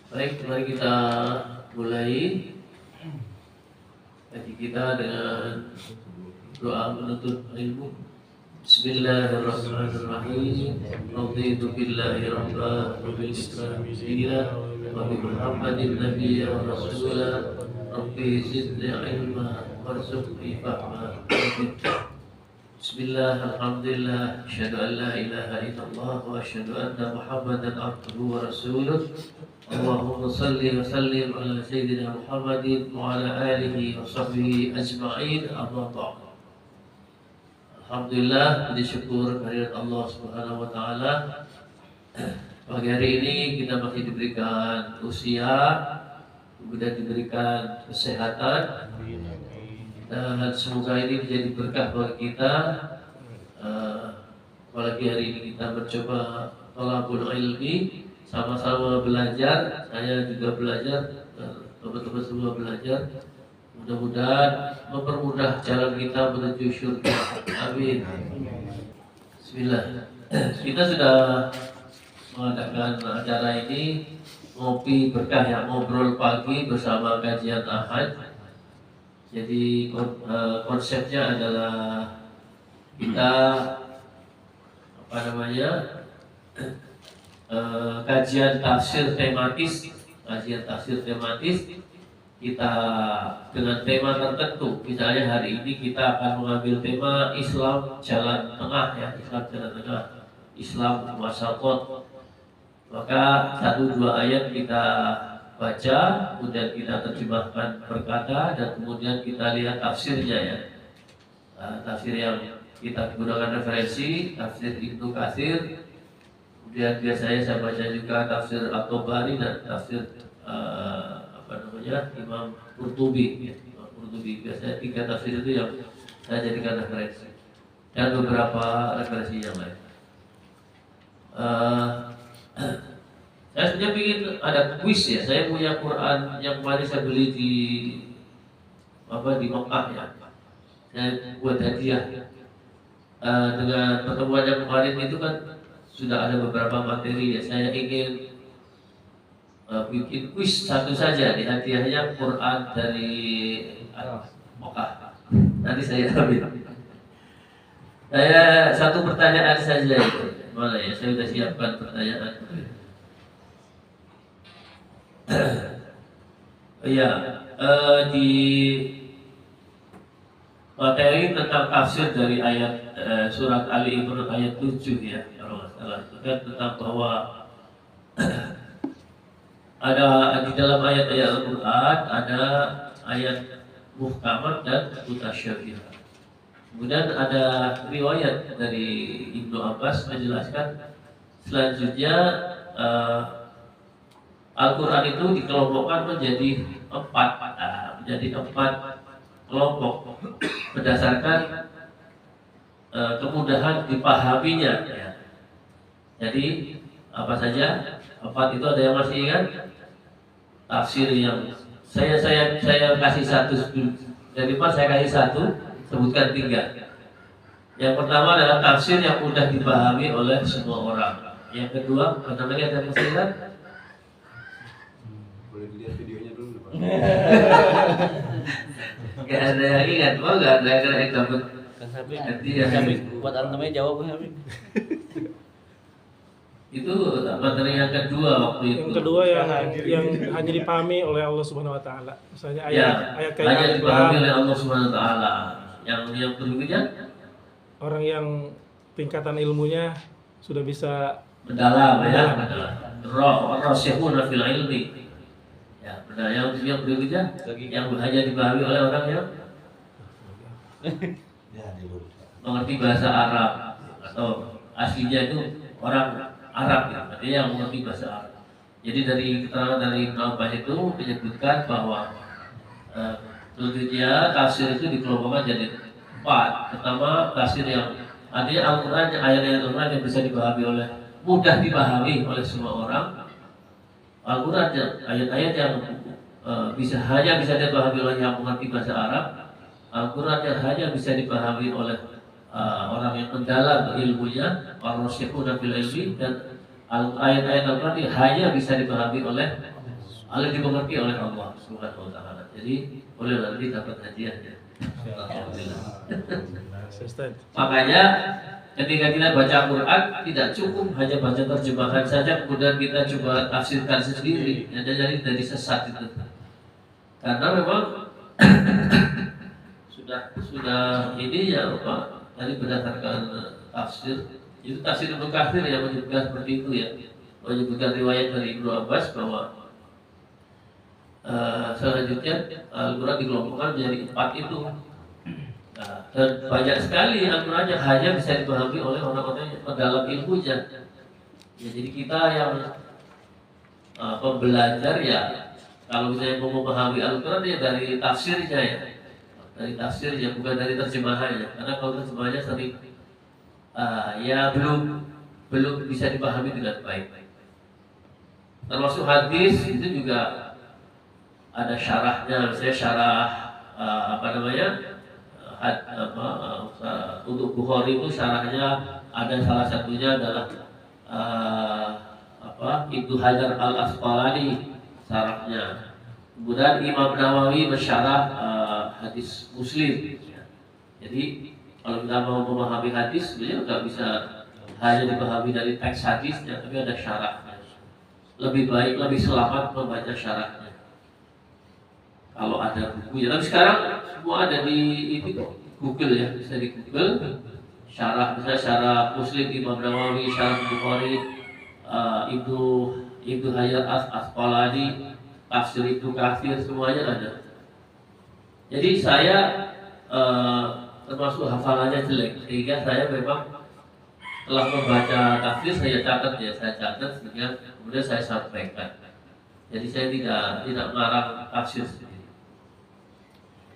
Baik, mari kita mulai kaji kita dengan doa menuntut ilmu. Bismillahirrahmanirrahim. Raditu billahi rabban wa bil Islam dinan wa bi Muhammadin nabiyyan wa rasulan. Rabbi zidni ilma warzuqni fahma. Bismillah, alhamdulillah, asyhadu an la ilaha illallah wa asyhadu anna Muhammadan abduhu wa rasuluh. Allahumma salli wa sallim ala sayyidina Muhammadin wa ala alihi wa sahbihi ajma'in, amma ba'd. Alhamdulillah, puji syukur kehadirat Allah Subhanahu wa taala. Pagi hari ini kita masih diberikan usia, kemudian diberikan kesehatan, dan semoga ini menjadi berkah bagi kita. Apalagi hari ini kita mencoba thalabul ilmi, sama-sama belajar. Saya juga belajar, teman-teman semua belajar. Mudah-mudahan mempermudah jalan kita menuju surga. Amin. Bismillah. Kita sudah mengadakan acara ini ngopi berkah, ya, ngobrol pagi bersama kajian Ahad. Jadi konsepnya adalah kita kajian tafsir tematis, kita dengan tema tertentu. Misalnya hari ini kita akan mengambil tema Islam jalan tengah, ya, Islam jalan tengah, Islam wasaqat. Maka 1-2 ayat kita baca, kemudian kita terjemahkan berkata, dan kemudian kita lihat tafsirnya, ya. Tafsir yang kita gunakan referensi tafsir Ibnu Katsir. Kemudian biasanya saya baca juga tafsir At-Tabari dan tafsir Imam Qurtubi. Biasanya 3 tafsir itu yang saya jadikan referensi, dan beberapa referensi yang lain. Saya sebenarnya ingin ada kuis, ya. Saya punya Quran yang kemarin saya beli di Mekah, ya. Saya buat hadiah. Dengan pertemuan yang kemarin itu kan sudah ada beberapa materi, ya. Saya ingin bikin kuis satu saja, di hadiahnya Quran dari Mekah. Nanti saya ambil. Saya satu pertanyaan saja itu. Mana, ya? Saya sudah siapkan pertanyaan. Ya, di materi tentang tafsir dari ayat surat Ali Imran ayat 7, ya, kalau nggak salah, itu kan tentang bahwa ada di dalam ayat-ayat Al-Quran ada ayat muhkamat dan mutasyabihat. Kemudian ada riwayat dari Ibnu Abbas menjelaskan selanjutnya Al-Quran itu dikelompokkan menjadi 4 kelompok berdasarkan kemudahan dipahaminya, ya. Jadi apa saja 4 itu? Ada yang masih ingat? Tafsir yang saya kasih 1 dari 4, saya kasih 1, sebutkan 3. Yang pertama adalah tafsir yang mudah dipahami oleh semua orang. Yang kedua, apa namanya, ada yang masih ingat? Boleh dilihat videonya dulu, Pak. Gak ada yang ingat, gak ada yang dapat. Kan Habib, Hadiah. buat antumnya jawab Habib. Itu materi yang kedua waktu itu. Yang kedua yang hanya dipahami oleh Allah Subhanahu wa taala. Misalnya Ya, ayat kayak hanya dipahami Al-Quran. oleh Allah Subhanahu wa taala. Yang berikutnya Orang yang tingkatan ilmunya sudah bisa mendalam, ya, mendalam. Rasikhuna fil ilmi. Ya, benar. Yang berikutnya yang hanya dipahami oleh orang yang mengerti bahasa Arab atau aslinya itu orang Arab, ya, artinya yang mengerti bahasa Arab. Jadi dari keterangan dari Ibnu Abbas itu menyebutkan bahwa selanjutnya tafsir itu dikelompokkan jadi 4. Pertama, tafsir yang artinya Al-Quran, ayat-ayat Al-Quran yang bisa dipahami oleh, mudah dipahami oleh semua orang. Al-Quran, ayat-ayat yang hanya bisa dipahami oleh yang mengerti bahasa Arab. Al-Quran yang hanya bisa dipahami oleh orang yang mendalam ilmunya, ar-rasikhuna fil ilmi, dan ayat-ayat Al-Quran hanya bisa dipahami oleh Allah dimengerti oleh Allah Subhanahu wa taala. Jadi boleh nanti dapat hadiahnya. Alhamdulillah. Ustaz. Makanya ketika kita baca Quran tidak cukup hanya baca terjemahan saja kemudian kita coba tafsirkan sendiri. Ya, dari sesat itu. Karena memang sudah ini ya apa tadi berdasarkan tafsir itu tafsir Ibnu Katsir yang menyebutkan seperti itu ya, menyebutkan riwayat dari Ibnu Abbas bahwa selanjutnya Al-Quran dikelompokkan menjadi 4 itu. Nah, dan banyak sekali Al-Quran yang hanya bisa dipahami oleh orang-orang yang mendalam ilmunya. Ya, jadi kita yang pembelajar ya, kalau misalnya mau memahami Al-Quran ya dari tafsirnya ya, dari tafsirnya bukan dari terjemahannya. Karena kalau terjemahannya sering ya belum bisa dipahami dengan baik. Termasuk hadis itu juga ada syarahnya, misalnya syarah untuk Bukhari itu syarahnya ada salah satunya adalah Ibnu Hajar Al-Asqalani syarahnya. Kemudian Imam Nawawi mensyarah hadis Muslim. Jadi kalau kita mau memahami hadis sebenarnya nggak bisa hanya dipahami dari teks hadisnya, tapi ada syarahnya. Lebih baik, lebih selamat membaca syarahnya. Kalau ada bukunya, tapi sekarang semua ada di Google ya, bisa di Google. Syarah, misalnya syarah Muslim Imam Nawawi, syarah Bukhari, Ibnu Hajar Asqalani, tafsir Ibnu Katsir, semuanya ada. Jadi saya termasuk hafalannya jelek, sehingga saya memang setelah membaca tafsir saya catat sehingga kemudian saya sampaikan. Jadi saya tidak mengarang tafsir sendiri.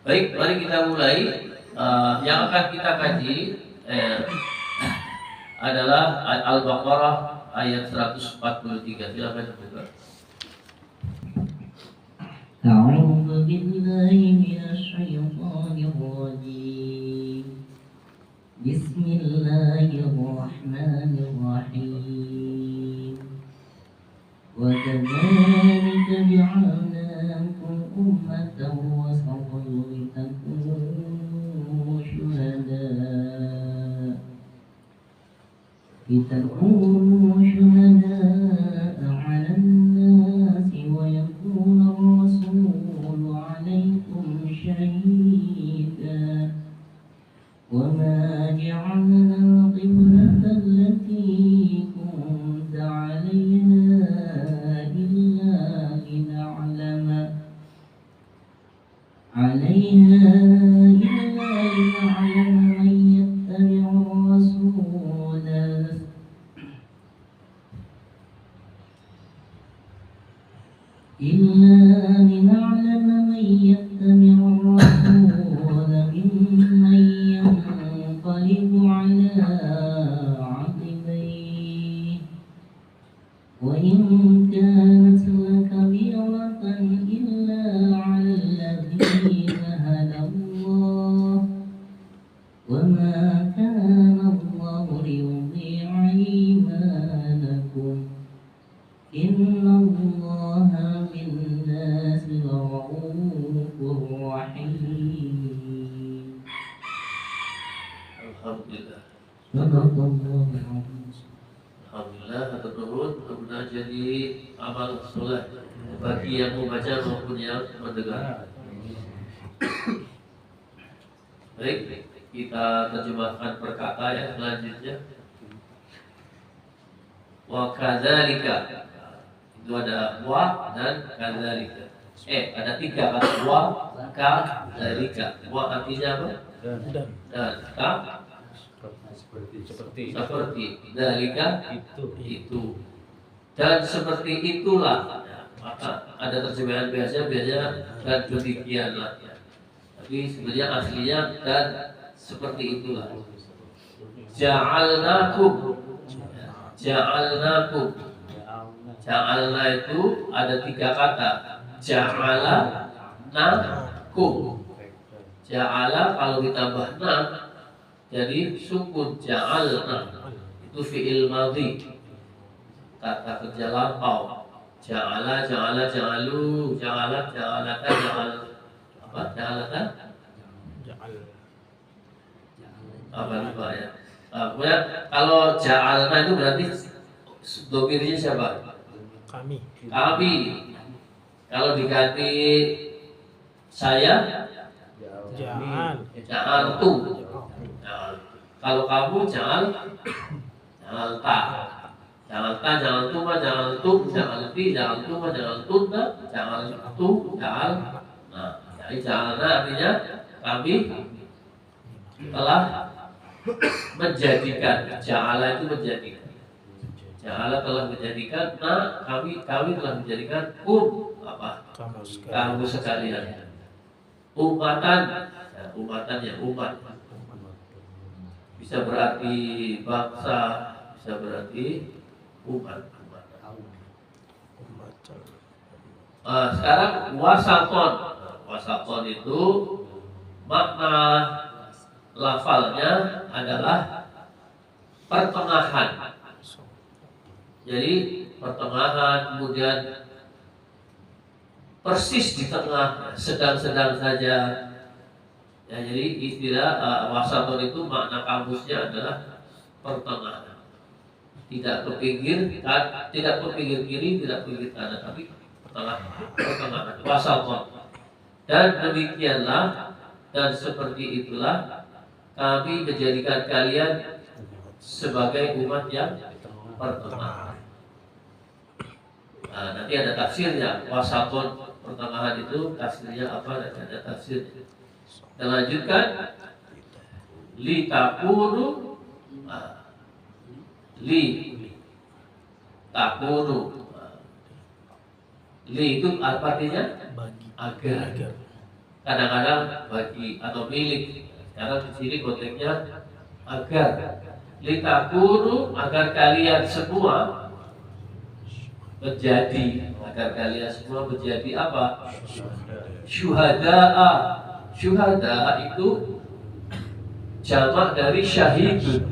Baik, mari kita mulai. Yang akan kita kaji adalah Al-Baqarah ayat 143. Silakan dibuka. أعوذ بالله من الشيطان الرجيم بسم الله الرحمن الرحيم وكذلك جعلناكم أمة وسطا لتكونوا شهداء على الناس ويكون الرسول عليكم شهيدا وما جعلنا القبلة التي كنت عليها إلا لنعلم من يتبع الرسول ممن ينقلب على عقبيه وإن كانت لكبيرة إلا على الذين هدى الله وما كان الله ليضيع إيمانكم إن الله بالناس لرؤوف رحيم. Alhamdulillah. صدق الله العظيم. Alhamdulillah, hatur nuhun, mudah-mudahan jadi amal soleh bagi yang membaca maupun yang mendengar. Baik, kita terjemahkan perkata yang selanjutnya. Wa kadzalika. Itu ada wa dan kadzalika. Ada 3 kata wa, kadzalika. Wa artinya apa? Dan ka seperti dzalika itu. Dan seperti itulah. Maka ada terjemahan biasanya dan demikianlah. Tapi sebenarnya aslinya dan seperti itulah. Ja'alnakum. Ja'alna itu ada 3 kata. Ja'ala nakum. Ja'ala kalau ditambah na jadi sukun. Ja'alna itu fi'il madhi, kata kerja lampau. Ja'ala, ja'ala, ja'alu, ja'alat, ja'alata, ja'al apa? Ja'alata? Ja'al. Apa lupa ya? Kemudian kalau ja'alna itu berarti domirnya siapa? Kami. Kami. Kalau diganti saya, Ja'al. ja'altu. Ja'al. Kalau kamu ja'alta. Ja'alta, ja'altuma, ja'altum, ja'alti, ja'altuma, ja'altunna, ja'altu, ja'al. Nah, jadi ja'alna artinya kami telah menjadikan. Ja'ala itu menjadikan. Ja'ala telah menjadikan. Nah, kami telah menjadikan apa? Kamu sekalian. Umatan, ya, umatan ya umat. Bisa berarti bangsa, bisa berarti umat. Sekarang wasaton. Wasaton itu makna lafalnya adalah pertengahan. Jadi pertengahan, kemudian persis di tengah, sedang-sedang saja. Ya, jadi istilah wasaton itu makna kamusnya adalah pertengahan. Tidak ke pinggir, tidak ke pinggir kiri, tidak ke pinggir kanan, tapi pertengahan. Wasaton. Dan demikianlah dan seperti itulah kami menjadikan kalian sebagai umat yang pertengahan. Nah, nanti ada tafsirnya. Wasaton pertengahan itu tafsirnya apa? Nanti ada tafsirnya. Kita lanjutkan. Li takunu, li takunu. Li itu apa artinya? Agar. Kadang-kadang bagi atau milik. Sekarang di sini konteksnya agar. Li takunu, agar kalian semua menjadi, agar kalian semua menjadi apa? Syuhada'a. Syuhada itu jamak dari syahidun.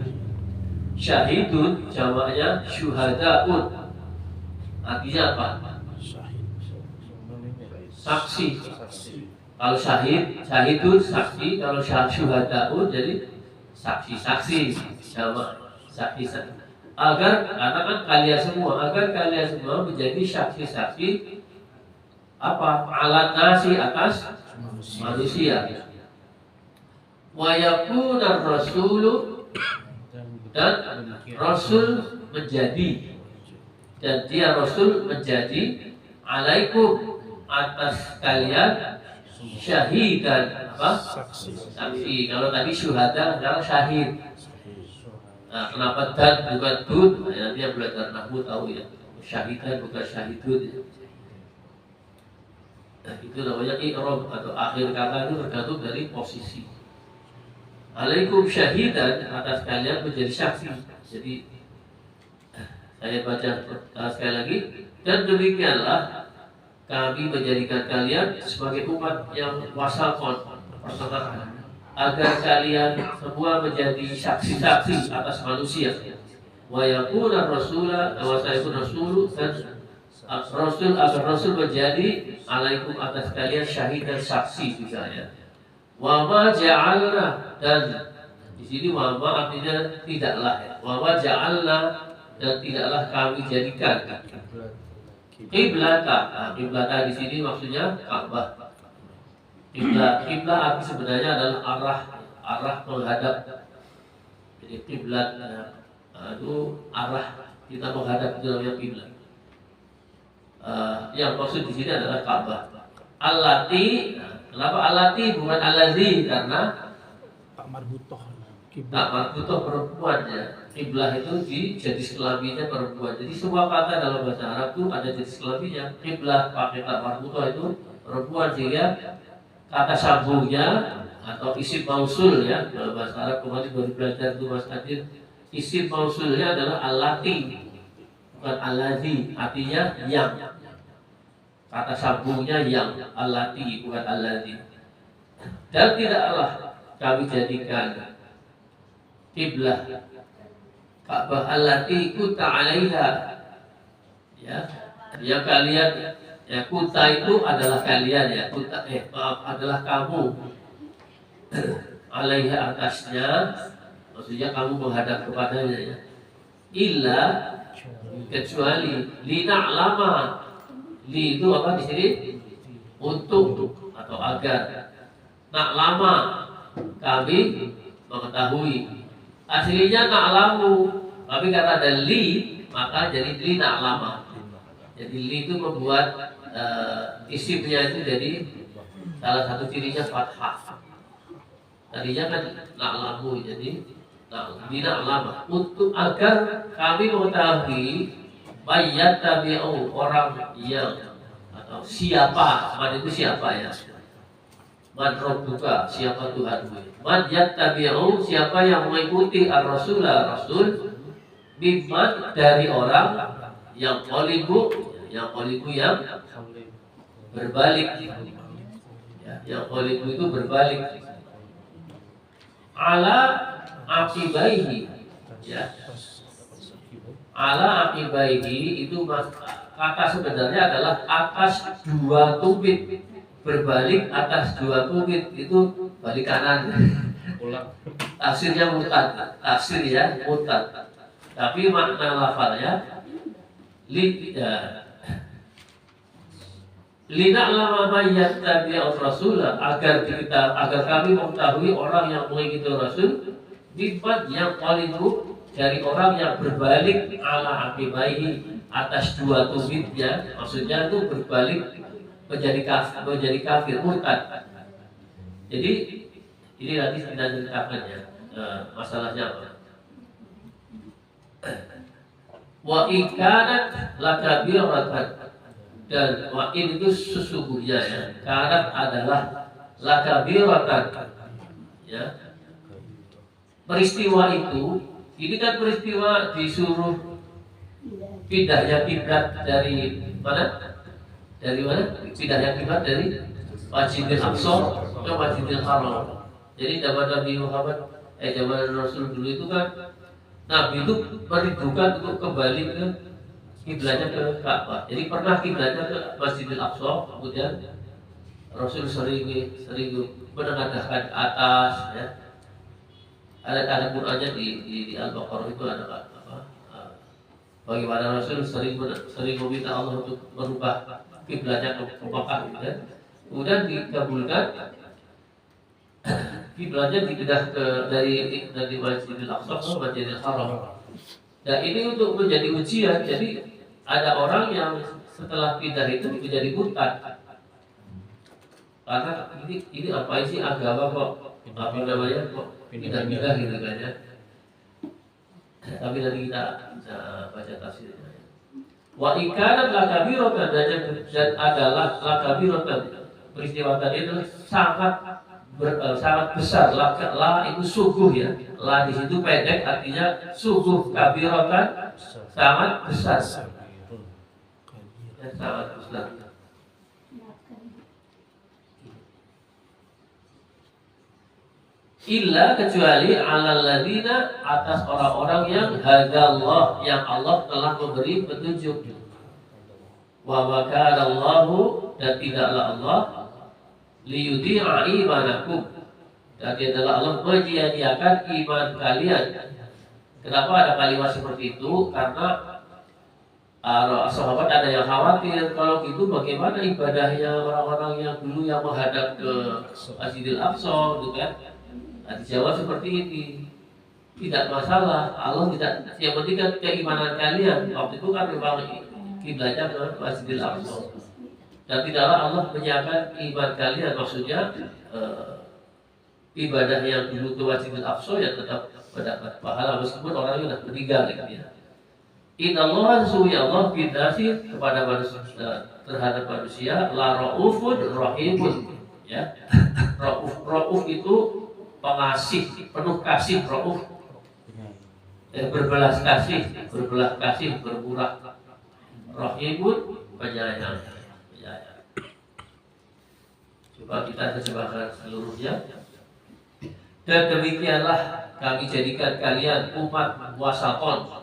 Syahidun jamaknya syuhada'un. Artinya apa? Saksi. Kalau syahidun saksi. Kalau syuhada'un jadi saksi-saksi. Jamak saksi-saksi. Agar, karena kan kalian semua menjadi saksi-saksi apa? Alat nasi, atas manusia. Wa yakuna rasulu, dan rasul menjadi, dan dia rasul menjadi alaikum, atas kalian, syahidan, apa? Saksi. Kalau tadi syuhada adalah syahid. Nah, kenapa dan bukan dun? Nah, nanti yang belajar nahwu tahu ya. Syahidan bukan syahidun ya. Nah, itu namanya i'rab atau akhir kata itu tergantung dari posisi. Alaikum syahidan, atas kalian menjadi saksi. Jadi saya baca sekali lagi. Dan demikianlah kami menjadikan kalian sebagai umat yang wasakon, pertengahan, agar kalian semua menjadi saksi-saksi atas manusia. Wa yakuna rasula, wa sayakun rasulu, dan rasul, agar rasul menjadi alaikum, atas kalian syahid dan saksi juga ya. Wa ma ja'alna, dan di sini wa ma artinya tidaklah ya. Wa ma ja'alna, dan tidaklah kami jadikan qiblata. Nah, qiblata di sini maksudnya Ka'bah. Kiblat arti sebenarnya adalah arah menghadap. Jadi kiblat itu arah kita menghadap, itu namanya kiblat. Yang maksud di sini adalah Ka'bah. Allati, kenapa allati bukan allazi? Karena tak marbutoh. tak marbutoh perempuan ya. Kiblah itu di jenis kelaminnya perempuan. Jadi semua kata dalam bahasa Arab itu ada jenis kelaminnya. Kiblah pakai tak marbutoh itu perempuan, sehingga kata sambungnya atau isim mausul ya dalam bahasa Arab, kemarin baru belajar itu Mas Adil. Isim mausulnya adalah allati, bukan allazi, artinya yang. Kata sambungnya yang, allati bukan allazi. Dan tidaklah kami jadikan kiblah Ka'bah allati kunta 'alaiha ya, Ya kalian, ya kuta itu adalah kalian ya, kuta maaf adalah kamu. Alaiha atasnya, maksudnya kamu menghadap kepadanya ya. Illa kecuali lina'lama, li itu apa di sini? Untuk atau agar. Na'lama kami mengetahui. Aslinya na'lamu, tapi karena ada li maka jadi li na'lama. Jadi li itu membuat isimnya itu jadi salah satu cirinya fathah. Tadinya kan na'lamu, jadi na'lama untuk agar kami mengetahui bayat tabi'u orang yang atau siapa, man itu siapa ya? Man rabbuka, siapa Tuhanmu? Man yattabi'u, siapa yang mengikuti ar-rasulah, rasul mimman dari orang yang qalibu, yang berbalik ya, yang qalibu itu berbalik ala akibaihi ya, ala akibaihi itu kata sebenarnya adalah atas dua tumit, berbalik atas dua tumit itu balik kanan. Tafsirnya mutad, tafsir ya mutad. Tapi makna lafalnya lina'lama man yattabi'ur rasul, agar kami mengetahui orang yang mengikuti rasul mimman yang qalibu, dari orang yang berbalik ala akibaihi atas dua tumitnya, maksudnya itu berbalik menjadi kafir murtad. Jadi ini nanti kita ceritakan ya masalahnya apa. Wa ikanat lakabiratan, dan wa in itu sesungguhnya ya, kanat adalah lakabiratan ya. Peristiwa itu, ini kan peristiwa disuruh pindahnya kiblat dari mana? Dari mana? Pindahnya kiblat dari Masjidil Aqsa ke Masjidil Haram. Jadi zaman Nabi Muhammad, zaman Rasul dulu itu kan Nabi itu merindukan untuk kembali ke kiblatnya ke Ka'bah. Jadi pernah kiblatnya ke Masjidil Aqsa, kemudian Rasul sering menengadahkan ke atas ya. Ada Qur'annya di Al-Baqarah itu ada apa? Bagaimana Rasul sering meminta Allah untuk merubah kiblatnya ke Mekah gitu kan. Kemudian dikabulkan, kiblatnya dipindah dari Masjidil Aqsa ke Masjidil Haram. Dan ini untuk menjadi ujian. Jadi ada orang yang setelah pindah itu menjadi murtad. Karena ini apa sih agama kok apa namanya kok pindah-pindah gitu kan ya. Tapi nanti kita bisa baca tafsirnya. Wa ikanat lakabiratan, dan adalah lakabiratan, peristiwa tadi itu sangat besar. La itu sungguh ya. La di situ pendek artinya sungguh, kabiratan sangat besar. Ya, sangat besar. Illa kecuali alal ladina, atas orang-orang yang hadallah, yang Allah telah memberi petunjuk. Wa makanallahu, dan tidaklah Allah liyudhi'a imanakum, dan tidaklah Allah menyia-nyiakan iman kalian. Kenapa ada kalimat seperti itu? Karena sahabat ada yang khawatir, kalau gitu bagaimana ibadahnya orang-orang yang dulu yang menghadap ke Masjidil Aqsa gitu kan. Dijawab seperti ini, tidak masalah, Allah tidak, yang penting kan keimanan kalian. Waktu itu kan memang kiblatnya ke Masjidil Aqsa, dan tidaklah Allah menyiapkan iman kalian, maksudnya ibadah yang dulu ke Masjidil Aqsa ya tetap mendapat pahala meskipun orangnya sudah meninggal gitu ya. Innallaha, sesungguhnya Allah binasi, kepada manusia, terhadap manusia, la raufun rahimun ya. Rauf itu pengasih, penuh kasih, rauf berbelas kasih, bermurah. Rahimun, penyayang. Coba kita terjemahkan seluruhnya. Dan demikianlah kami jadikan kalian umat wasakon,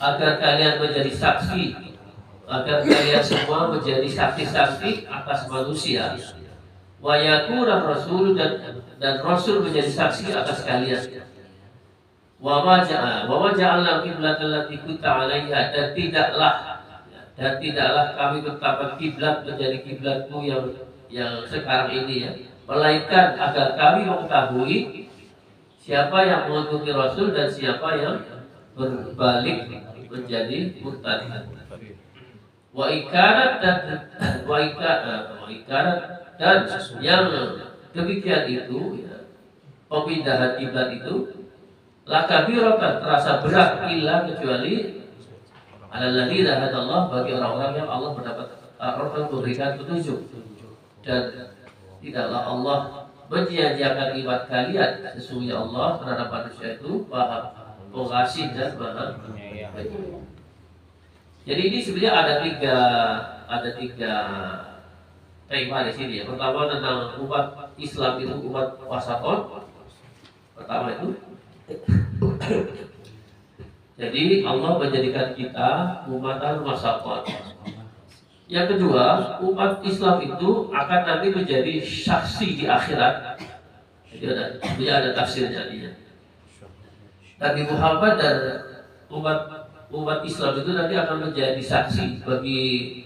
agar kalian menjadi saksi agar kalian semua menjadi saksi-saksi atas manusia. Wa yakuna rasul dan rasul menjadi saksi atas kalian. Wa ma ja'alna qiblatan allati kunta 'alaiha, dan tidaklah kami tetapkan kiblat menjadi kiblatmu yang sekarang ini ya, melainkan agar kami mengetahui siapa yang mengikuti rasul dan siapa yang berbalik menjadi murtad. Wa ikarat dan yang demikian itu ya, pemindahan kiblat itu lakabiratan terasa berat illa kecuali alladzi hadallah bagi orang-orang yang Allah memberikan petunjuk, dan tidaklah Allah menyanyiakan ibadah kalian. Sesungguhnya Allah terhadap manusia itu Maha Pengasih dan Maha Penyayang. Jadi ini sebenarnya ada tiga tema di sini ya. Pertama tentang umat Islam itu umat wasaton. Pertama itu. Jadi Allah menjadikan kita umatan wasaton. Yang kedua, umat Islam itu akan nanti menjadi saksi di akhirat. Jadi ada tafsirnya dia. Nabi Muhammad dan umat Islam itu nanti akan menjadi saksi bagi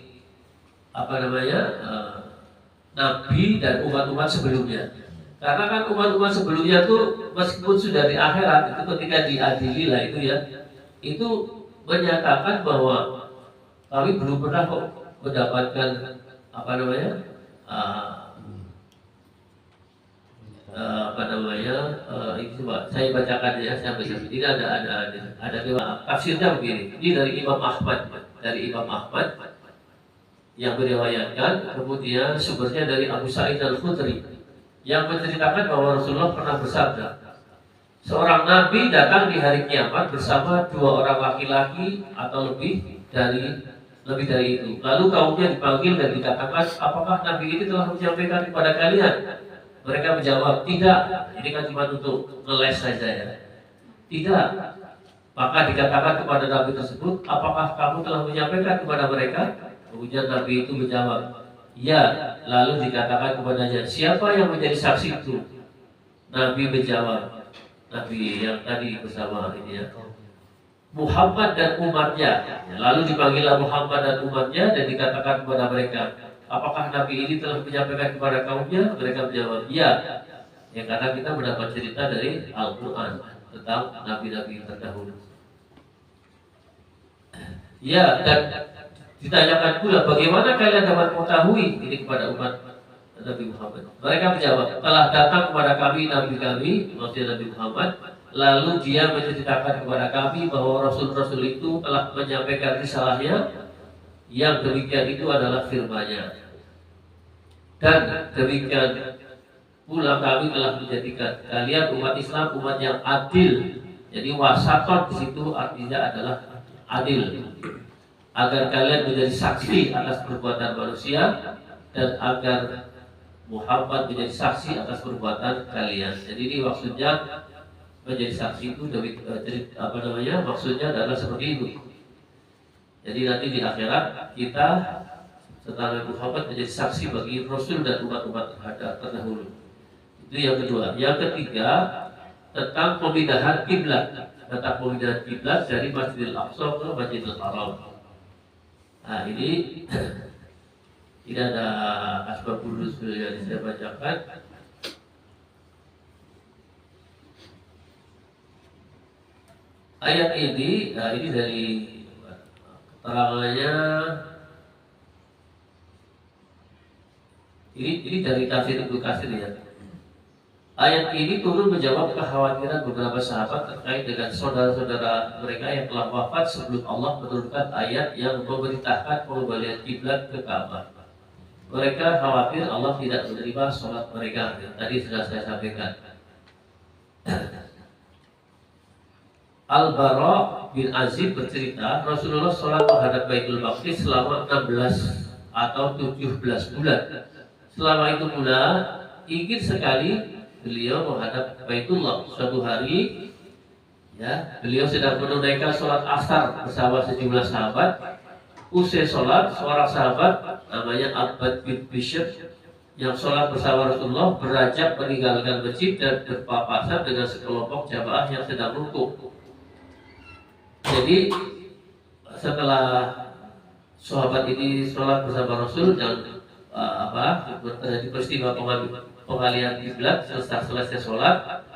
Nabi dan umat-umat sebelumnya. Karena kan umat-umat sebelumnya itu meskipun sudah di akhirat itu ketika diadili lah itu ya, itu menyatakan bahwa kami belum pernah kok mendapatkan ini coba saya bacakan ya, saya baca. Ini ada tafsirnya begini. Ini dari Imam Ahmad yang meriwayatkan, kemudian sumbernya dari Abu Sa'id Al-Khudri yang menceritakan bahwa Rasulullah pernah bersabda, seorang nabi datang di hari kiamat bersama dua orang laki-laki atau lebih dari itu. Lalu kaumnya dipanggil dan dikatakan, apakah nabi ini telah menyampaikan kepada kalian? Mereka menjawab, tidak. Ini kan cuma untuk ngeles saja ya. Tidak. Maka dikatakan kepada nabi tersebut, apakah kamu telah menyampaikan kepada mereka? Kemudian nabi itu menjawab, ya. Lalu dikatakan kepadanya, siapa yang menjadi saksi itu? Nabi menjawab, nabi yang tadi bersama ini ya, Muhammad dan umatnya. Lalu dipanggillah Muhammad dan umatnya dan dikatakan kepada mereka, apakah nabi ini telah menyampaikan kepada kaumnya? Mereka menjawab, ya. Ya, karena kita mendapat cerita dari Al-Quran tentang nabi-nabi terdahulu. Ya, dan ditanyakan pula, bagaimana kalian dapat mengetahui ini kepada umat Nabi Muhammad? Mereka menjawab, telah datang kepada kami nabi kami, maksudnya Nabi Muhammad, lalu dia menceritakan kepada kami bahwa Rasul-Rasul itu telah menyampaikan risalahnya, yang demikian itu adalah firman-Nya. Dan demikian pula kami telah menjadikan kalian umat Islam umat yang adil. Jadi wasaton di situ artinya adalah adil, agar kalian menjadi saksi atas perbuatan manusia dan agar Muhammad menjadi saksi atas perbuatan kalian. Jadi ini maksudnya menjadi saksi itu maksudnya adalah seperti itu. Jadi nanti di akhirat kita setelah Muhammad menjadi saksi bagi Rasul dan umat-umat terdahulu. Itu yang kedua. Yang ketiga tentang pemindahan kiblat. Tentang pemindahan kiblat dari Masjidil Aqsa ke Masjidil Haram. Nah ini ada asbabul nuzul yang saya bacakan. Ayat ini, ini dari keterangannya. Ini dari tafsir Ibnu Katsir ya. Ayat ini turun menjawab kekhawatiran beberapa sahabat terkait dengan saudara-saudara mereka yang telah wafat sebelum Allah menurunkan ayat yang memerintahkan pengembalian kiblat ke Ka'bah. Mereka khawatir Allah tidak menerima sholat mereka. Tadi sudah saya sampaikan. Al-Bara bin Azib bercerita, Rasulullah sholat menghadap Baitul Maqdis selama 16 atau 17 bulan. Selama itu pula ingin sekali beliau menghadap Baitullah. Suatu hari ya, beliau sedang menunaikan sholat asar bersama sejumlah sahabat. usai sholat seorang sahabat namanya Abbad bin Bishr yang sholat bersama Rasulullah beranjak meninggalkan masjid dan berpapasan dengan sekelompok jamaah yang sedang rukuk. Jadi setelah sahabat ini sholat bersama Rasul dan terjadi peristiwa pengalihan kiblat selesai sholat,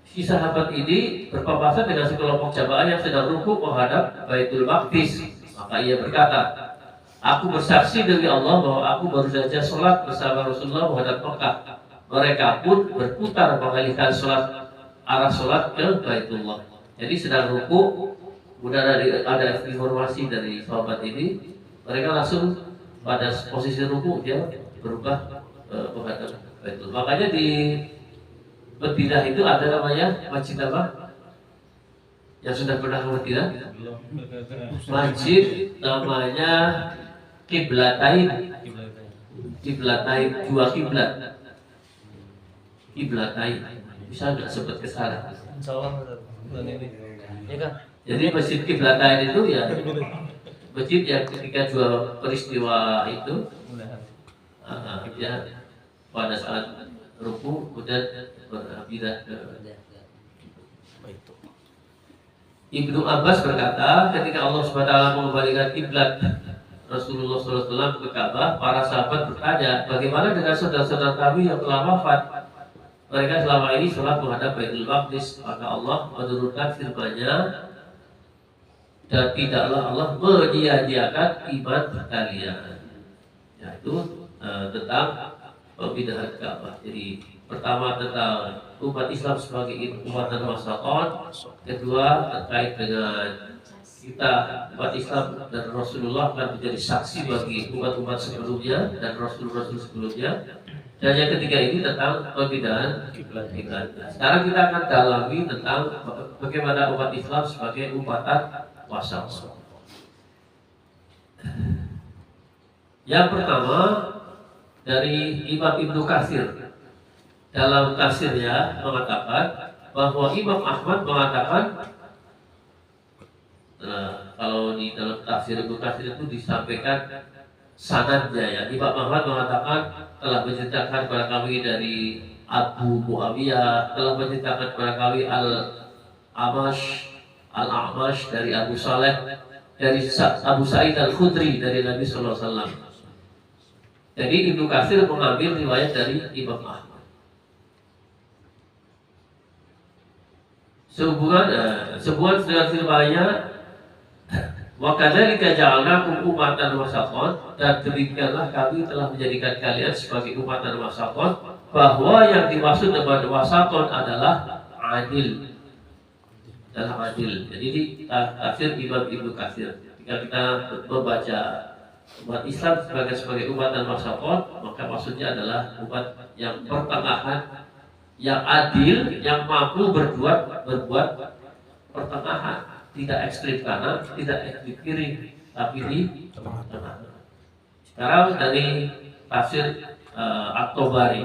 si sahabat ini berpapasan dengan sekelompok jamaah yang sedang rukuk menghadap Baitul Maqdis. Maka ia berkata, aku bersaksi demi Allah bahwa aku baru saja sholat bersama Rasulullah menghadap Mekah. Mereka pun berputar mengalihkan arah sholat ke Baitullah. Jadi sedang rukuk, kemudian ada informasi dari sahabat ini, mereka langsung pada posisi rukuk dia berubah menghadap Baitullah. Makanya di Madinah itu ada namanya masjid apa? Yang sudah pernah ke Madinah? Masjid namanya Qiblatain. Qiblatain, dua kiblat. Qiblatain. Bisa nggak sebut kesalahan? Insyaallah bulan ini. Ya kan? Jadi masjid Qiblatain itu ya masjid yang ketika dua peristiwa itu ya pada saat ruku kemudian berpindah ke Ibnu Abbas berkata, ketika Allah SWT mengembalikan kiblat Rasulullah SAW ke Ka'bah, para sahabat bertanya, bagaimana dengan saudara-saudara kami yang telah wafat? Mereka selama ini sholat menghadap Baitul Maqdis. Maka Allah menurunkan firman-Nya, dan tidaklah Allah menyia-nyiakan iman kalian. Yaitu tentang pemindahan Ka'bah. Jadi pertama tentang umat Islam sebagai umat dan wasatun, kedua terkait dengan kita umat Islam dan Rasulullah akan menjadi saksi bagi umat-umat sebelumnya dan Rasul-Rasul sebelumnya, dan yang ketiga ini tentang pemindahan kiblat. Sekarang kita akan dalami tentang bagaimana umat Islam sebagai umatan wasatun. Yang pertama dari Imam Ibnu Katsir dalam tafsirnya mengatakan bahwa Imam Ahmad mengatakan, kalau di dalam tafsir Ibnu Katsir itu disampaikan sanadnya ya. Imam Ahmad mengatakan telah menceritakan kepada kami dari Abu Muawiyah, telah menceritakan kepada kami Al-Amash dari Abu Saleh, dari Abu Sa'id Al-Khudri dari Nabi Sallallahu Alaihi Wasallam. Jadi Ibnu Katsir mengambil riwayat dari Imam Ahmad. Sehubungan dengan firman-Nya, wa kadzalika ja'alnakum ummatan wasatun, dan demikianlah kami telah menjadikan kalian sebagai umatan wasatun, bahwa yang dimaksud dengan wasatun adalah adil. Jadi ini tafsir Imam Ibnu Katsir. Jika kita membaca umat Islam sebagai umat dan wasatun, maka maksudnya adalah umat yang pertengahan, yang adil, yang mampu berbuat pertengahan, tidak ekstrim kanan, tidak ekstrim kiri, tapi di tengah. Sekarang dari tafsir At-Tabari.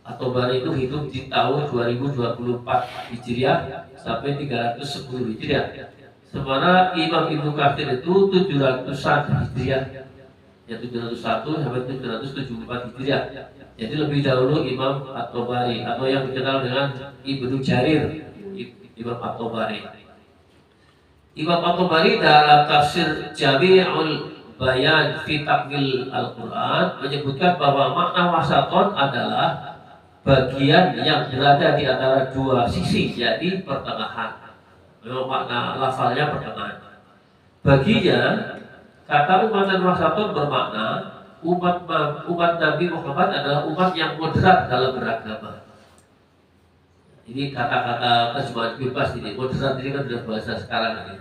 At-Tabari itu hidup di tahun 2024 Hijriah sampai 310 Hijriah. Sementara Imam Ibnu Katsir itu 700-an Hijriah, ya 701 sampai 774 Hijriah. Jadi lebih dahulu Imam At-Tabari, atau yang dikenal dengan Ibnu Jarir, Imam At-Tabari. Imam At-Tabari dalam tafsir Jami'ul Bayan fi Ta'wil Al-Quran menyebutkan bahwa makna wasatun adalah bagian yang berada di antara dua sisi, jadi pertengahan. Memang makna lafalnya pertengahan. Baginya, kata umatan wasatun bermakna umat Nabi Muhammad adalah umat yang moderat dalam beragama. Ini kata-kata terjemahan bebas ini. Moderat ini kan sudah bahasa sekarang ini.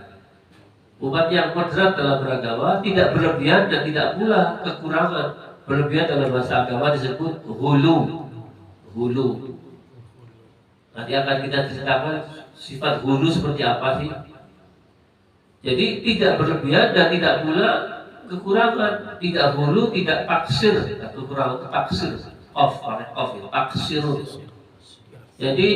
Umat yang moderat dalam beragama, tidak berlebihan dan tidak pula kekurangan. Berlebihan dalam bahasa agama disebut hulu. Nanti akan kita ceritakan sifat hulu seperti apa sih. Jadi tidak berlebihan dan tidak pula kekurangan, tidak hulu, tidak taksir, kekurangan taksir, taksirun. Jadi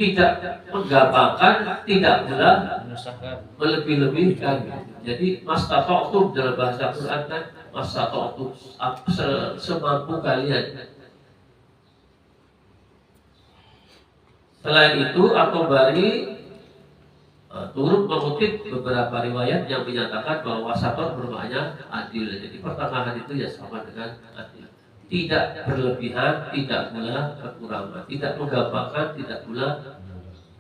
tidak menggampangkan, tidak pula Menyusahkan. melebih-lebihkan. Jadi mastata'tum dalam bahasa Quran kan mastata'tum, semampu kalian. Selain itu At-Tabari turut mengutip beberapa riwayat yang menyatakan bahwa wasaton bermakna adil. Jadi pertengahan itu ya sama dengan adil. Tidak berlebihan, tidak pula kekurangan, tidak menggampangkan, tidak pula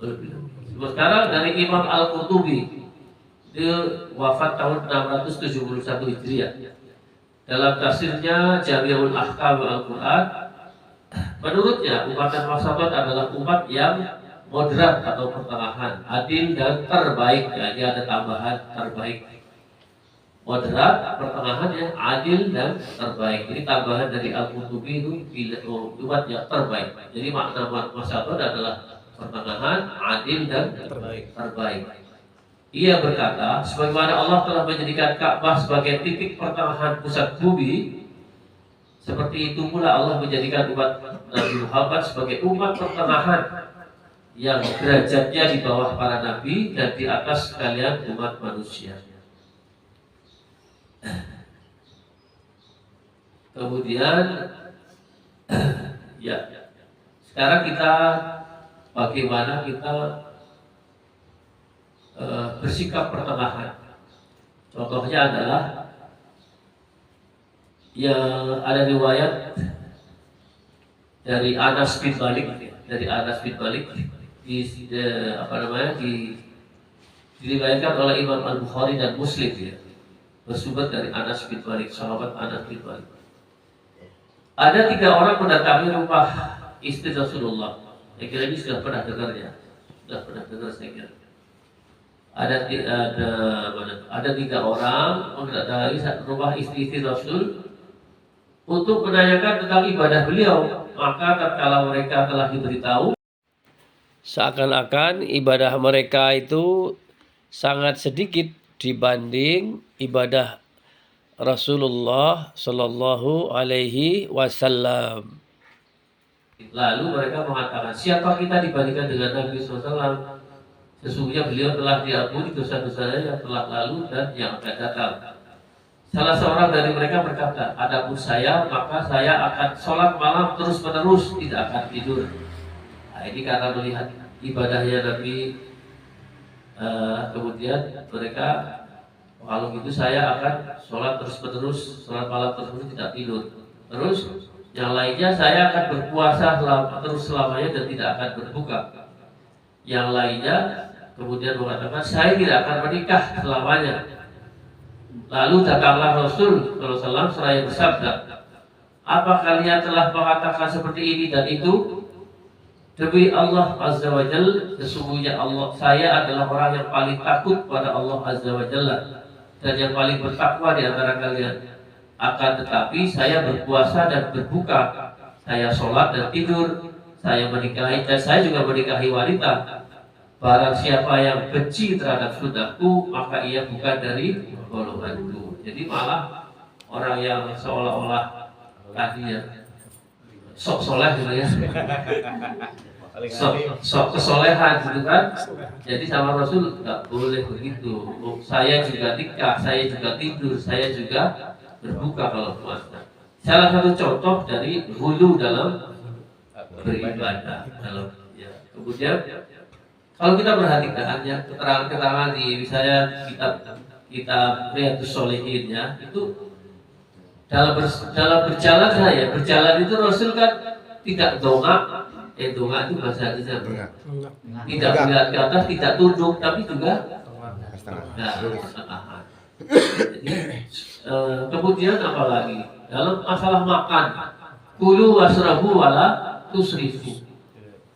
berlebihan. Sekarang dari Imam Al-Qurtubi, dia wafat tahun 671 Hijriah. Dalam tafsirnya Jami'ul Ahkam Al-Quran, menurutnya umat wasaton adalah umat yang moderat atau pertengahan, adil dan terbaik. Jadi ada tambahan terbaik. Moderat, pertengahan yang adil dan terbaik. Ini tambahan dari Al-Qurtubi itu umat yang terbaik. Jadi makna wasaton adalah pertengahan, adil dan terbaik. Ia berkata, sebagaimana Allah telah menjadikan Ka'bah sebagai titik pertengahan pusat bumi, seperti itu pula Allah menjadikan umat Nabi Muhammad sebagai umat pertengahan yang derajatnya di bawah para nabi dan di atas sekalian umat manusia. Kemudian ya, sekarang kita bagaimana kita bersikap pertengahan. Contohnya adalah yang ada riwayat dari Anas bin Malik, diriwayatkan oleh Imam Al-Bukhari dan Muslim ya. Bersumber dari Anas bin Malik, sahabat Anas bin Malik. Ada 3 orang mendatangi rumah istri Rasulullah. Saya kira ini sudah pernah dengar ya. Sudah pernah dengar saya kira. Ada 3 orang mendatangi rumah istri Rasul untuk menanyakan tentang ibadah beliau. Maka tatkala mereka telah diberitahu, seakan-akan ibadah mereka itu sangat sedikit dibanding ibadah Rasulullah Shallallahu Alaihi Wasallam. Lalu mereka mengatakan, siapa kita dibandingkan dengan Nabi SAW? Sesungguhnya beliau telah diampuni dosa-dosanya yang telah lalu dan yang akan datang. Salah seorang dari mereka berkata, adapun saya, maka saya akan sholat malam terus-menerus, tidak akan tidur. Nah, ini karena melihat ibadahnya Nabi. Kemudian mereka, kalau gitu saya akan sholat terus-menerus, sholat malam terus-menerus, tidak tidur. Terus yang lainnya, saya akan berpuasa terus selamanya dan tidak akan berbuka. Yang lainnya kemudian mengatakan, saya tidak akan menikah selamanya. Lalu datanglah Rasul SAW seraya bersabda, apa kalian telah mengatakan seperti ini dan itu? Demi Allah Azza wa Jalla, sesungguhnya saya adalah orang yang paling takut pada Allah Azza wa Jalla dan yang paling bertakwa di antara kalian. Akan tetapi saya berpuasa dan berbuka, saya sholat dan tidur, saya menikahi dan saya juga menikahi wanita. Barang siapa yang benci terhadap sunnahku, maka ia bukan dari golonganku. Jadi malah orang yang seolah-olah tadi ya sok soleh gitu ya, sok kesolehan gitu kan. Jadi sama Rasul nggak boleh begitu. Saya juga nikah, saya juga tidur, saya juga berbuka kalau puasa. Salah satu contoh dari hulu dalam beribadah. Kemudian kalau kita perhatikan ya keterangan-keterangan di misalnya kitab Riyadhus Shalihin ya, itu dalam berjalan saya, berjalan itu Rasul kan tidak dongak, dongak itu bahasa Indonesia. Tidak melihat ke atas, tidak tunduk, tapi juga setengah. Kemudian apa lagi? Dalam masalah makan, kulu wasrabu wala tusrifu.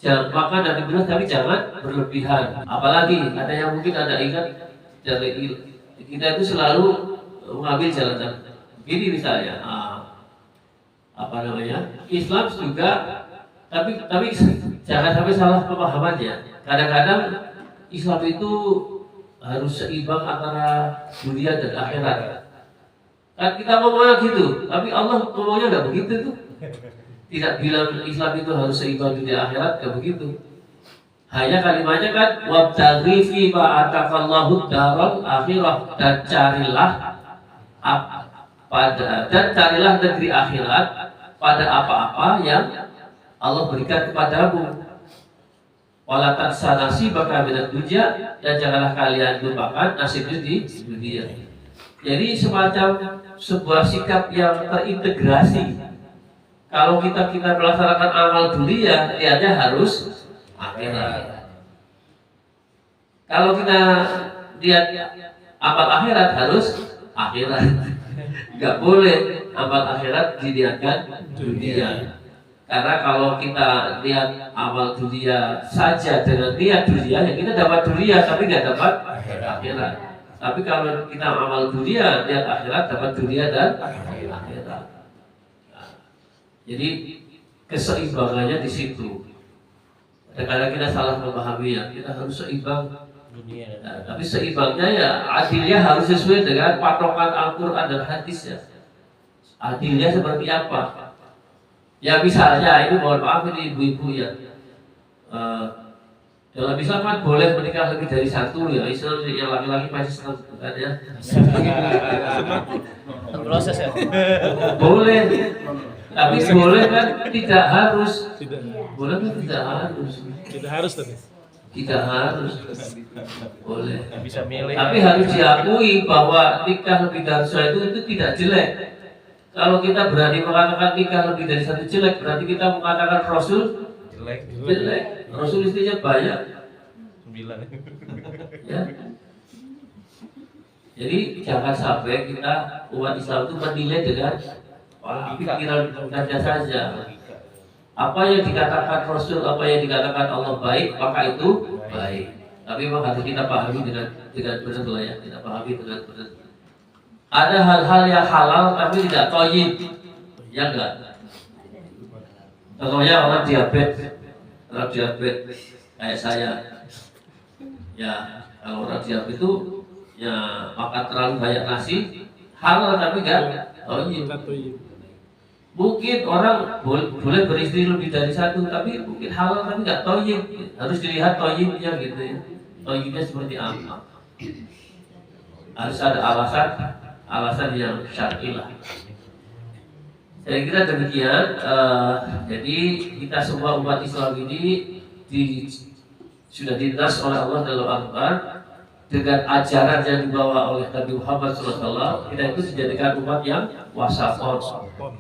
Jangan makan dan minum tapi jangan berlebihan. Apalagi ada yang mungkin ada ingat dari kita itu selalu mengambil jalan begini misalnya. Islam juga tapi jangan sampai salah pemahamannya. Kadang-kadang Islam itu harus seimbang antara dunia dan akhirat. Kan kita ngomongnya gitu, tapi Allah ngomongnya nggak begitu tuh. Tidak bilang Islam itu harus seimbang dunia akhirat, nggak begitu. Hanya kalimatnya kan wabtaghi fi ma atakallahu daral akhirah, dan carilah negeri akhirat pada apa-apa yang Allah berikan kepadamu. Wala tansa nasibaka minad dunya, dan janganlah kalian lupakan nasibnya di dunia. Jadi semacam sebuah sikap yang terintegrasi. Kalau kita melaksanakan amal dunia, niatnya harus akhirat. Kalau kita lihat amal akhirat, harus akhirat. Nggak boleh amal akhirat diniatkan dunia. Karena kalau kita lihat amal dunia saja dengan niat dunia, ya kita dapat dunia tapi nggak dapat akhirat. Tapi kalau kita amal dunia, niat akhirat, dapat dunia dan akhirat. Nah, jadi keseimbangannya di situ. Kadang-kadang kita salah memahami ya, kita harus seimbang dunia. Nah, tapi seimbangnya ya adilnya harus sesuai dengan patokan Al-Quran dan hadis ya. Adilnya seperti apa? Ya misalnya ini, mohon maaf ini ibu-ibu ya, dalam Islam kan boleh menikah lebih dari satu ya. Islam yang laki-laki pasti senang bukan ya? Proses ya. Boleh, tapi boleh kan tidak harus. Tidak. Boleh kan tidak harus. Tidak harus tadi. Tidak harus. Boleh. Bisa milih. Tapi harus diakui bahwa nikah lebih dari satu itu tidak jelek. Kalau kita berani mengatakan nikah lebih dari satu jelek, berarti kita mengatakan Rasul jelek. Rasul istrinya banyak. 9. Ya. Jadi jangan sampai kita umat Islam itu menilai dengan pikiran saja saja. Apa yang dikatakan Rasul, apa yang dikatakan Allah baik, maka itu baik. Tapi memang harus kita pahami dengan benar lah ya. Kita pahami dengan benar. Ada hal-hal yang halal tapi tidak thayyib, ya enggak? Contohnya orang diabetes kayak saya. Ya, kalau orang diabetes itu ya makan terlalu banyak nasi, halal tapi enggak thayyib. Mungkin orang boleh beristri lebih dari satu, tapi mungkin halal tapi enggak thayyib. Harus dilihat thayyibnya gitu ya. Thayyibnya seperti apa? Harus ada alasan yang syar'i lah. Saya kira demikian. Jadi kita semua umat Islam ini sudah dinas oleh Allah dalam Al-Quran dengan ajaran yang dibawa oleh Nabi Muhammad SAW. Kita itu dijadikan umat yang wasafon,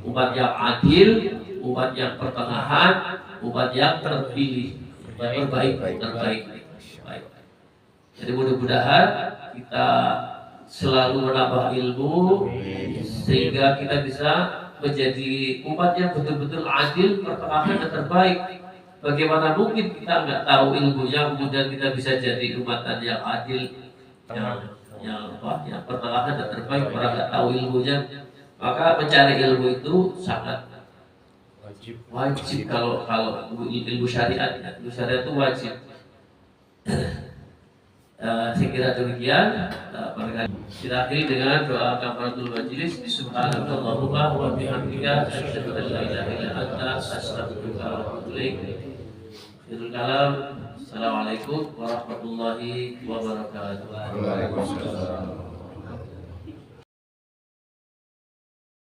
umat yang adil, umat yang pertengahan, umat yang terpilih, terbaik. Jadi mudah-mudahan kita selalu menambah ilmu sehingga kita bisa menjadi umat yang betul-betul adil, pertengahan dan terbaik. Bagaimana mungkin kita nggak tahu ilmunya kemudian kita bisa jadi umat yang adil, yang pertengahan dan terbaik, orang nggak tahu ilmunya. Maka mencari ilmu itu sangat wajib kalau ilmu syariat, ilmu syariat itu wajib. Saya kira demikian. Kita akhiri dengan doa kafaratul majlis. Subhanallahumma wa bihamdika asyhadu an la ilaha illa anta astaghfiruka wa atubu ilaik. Assalamualaikum warahmatullahi wabarakatuh. Waalaikumsalam.